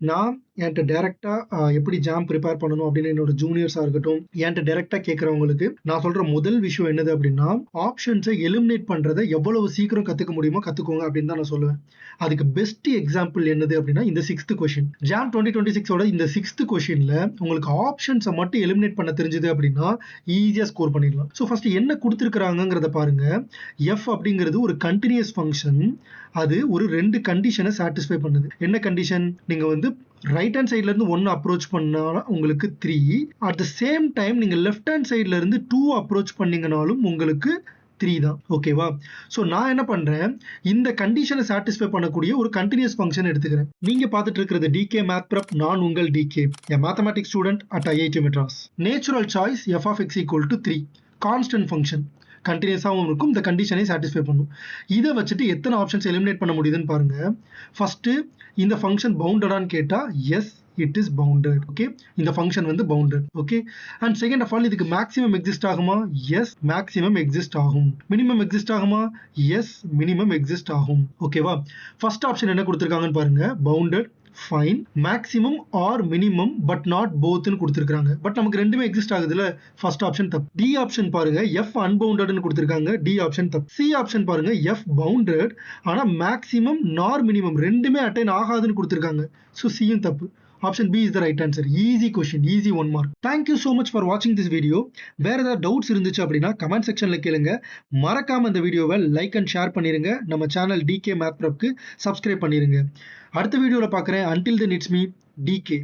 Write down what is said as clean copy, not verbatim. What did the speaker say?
நான் என்கிட்ட டைரக்டா எப்படி ஜாம் ப்ரிப்பேர் பண்ணணும் அப்படின்னு என்னோட ஜூனியர்ஸா இருக்கட்டும், என்கிட்ட டைரக்டா கேட்கறவங்களுக்கு நான் சொல்ற முதல் விஷயம் என்னது அப்படின்னா, ஆப்ஷன்ஸை எலிமினேட் பண்றதை எவ்வளவு சீக்கிரம் கத்துக்க முடியுமோ கத்துக்கோங்க அப்படின்னு தான் நான் சொல்லுவேன். அதுக்கு பெஸ்ட் எக்ஸாம்பிள் என்னது அப்படின்னா இந்த 6th கொஸ்டின். ஜாம் 2026ஓட இந்த 6th கொஸ்டின்ல உங்களுக்கு ஆப்ஷன்ஸை மட்டும் எலிமினேட் பண்ண தெரிஞ்சது அப்படின்னா ஈஸியா ஸ்கோர் பண்ணிடலாம். ஸோ ஃபர்ஸ்ட் என்ன கொடுத்துருக்காங்கிறத பாருங்க. எஃப் அப்படிங்கிறது ஒரு கண்டினியூஸ் ஃபங்க்ஷன். அது ஒரு 2 கண்டிஷனை சாட்டிஸ்ஃபை பண்ணுது. என்ன கண்டிஷன்? நீங்க வந்து ரைட் ஹேண்ட் சைட்ல இருந்து 1 அப்ரோச் பண்ணா உங்களுக்கு 3, அட் த சேம் டைம் நீங்க லெஃப்ட் ஹேண்ட் சைட்ல இருந்து 2 அப்ரோச் பண்ணீங்கனாலும் உங்களுக்கு 3 தான். ஓகேவா? ஸோ நான் என்ன பண்றேன், இந்த கண்டிஷனை சாட்டிஸ்ஃபை பண்ணக்கூடிய ஒரு கண்டினியூஸ் ஃபங்க்ஷன் எடுத்துக்கிறேன். நீங்க பார்த்துட்டு இருக்கிறது டிகே மேத் ப்ரெப். நான் உங்கள் DK, a mathematics student at IIT Madras. Natural choice f of x equal to 3. Constant function. கண்டினியூஸாகவும் இருக்கும், இந்த கண்டிஷனை சாட்டிஸ்ஃபை பண்ணும். இதை வச்சுட்டு எத்தனை ஆப்ஷன்ஸ் எலிமினேட் பண்ண முடியுதுன்னு பாருங்க. ஃபர்ஸ்ட், இந்த ஃபங்க்ஷன் பவுண்டடான்னு கேட்டா yes, it is bounded. Okay, இந்த ஃபங்க்ஷன் வந்து bounded. Okay, and second of all இதுக்கு மேக்ஸிமம் எக்ஸிஸ்ட் ஆகுமா? எஸ், மேக்ஸிமம் எக்ஸிஸ்ட் ஆகும். மினிமம் எக்ஸிஸ்ட் ஆகுமா? எஸ், மினிமம் எக்ஸிஸ்ட் ஆகும். ஓகேவா? ஃபர்ஸ்ட் ஆப்ஷன் என்ன கொடுத்துருக்காங்கன்னு பாருங்க. Bounded, fine, maximum or minimum but not போத்னு கொடுத்துருக்காங்க. பட் நமக்கு ரெண்டுமே எக்ஸிஸ்ட் ஆகுதுல, ஃபர்ஸ்ட் ஆப்ஷன் தப்பு. டி ஆப்ஷன் பாருங்க, எஃப் அன்பவுண்டட்னு கொடுத்துருக்காங்க. டி ஆப்ஷன் தப்பு. சி ஆப்ஷன் பாருங்க, எஃப் பவுண்டட் ஆனா மேக்ஸிமம் நார் மினிமம் ரெண்டுமே அட்டைன் ஆகாதுன்னு கொடுத்துருக்காங்க. ஸோ சியும் தப்பு. Option B is the right answer. Easy question, easy 1 mark. Thank you so much for வாட்சிங் திஸ் வீடியோ. வேற ஏதாவது டவுட்ஸ் இருந்துச்சு அப்படின்னா கமெண்ட் செக்ஷன்ல கேளுங்க. மறக்காம இந்த வீடியோவை லைக் அண்ட் ஷேர் பண்ணிருங்க. நம்ம சேனல் டிகே மேத் ப்ரெப்க்கு சப்ஸ்கிரைப் பண்ணிருங்க. அடுத்த வீடியோவில் பார்க்குறேன். Until then it's me decay.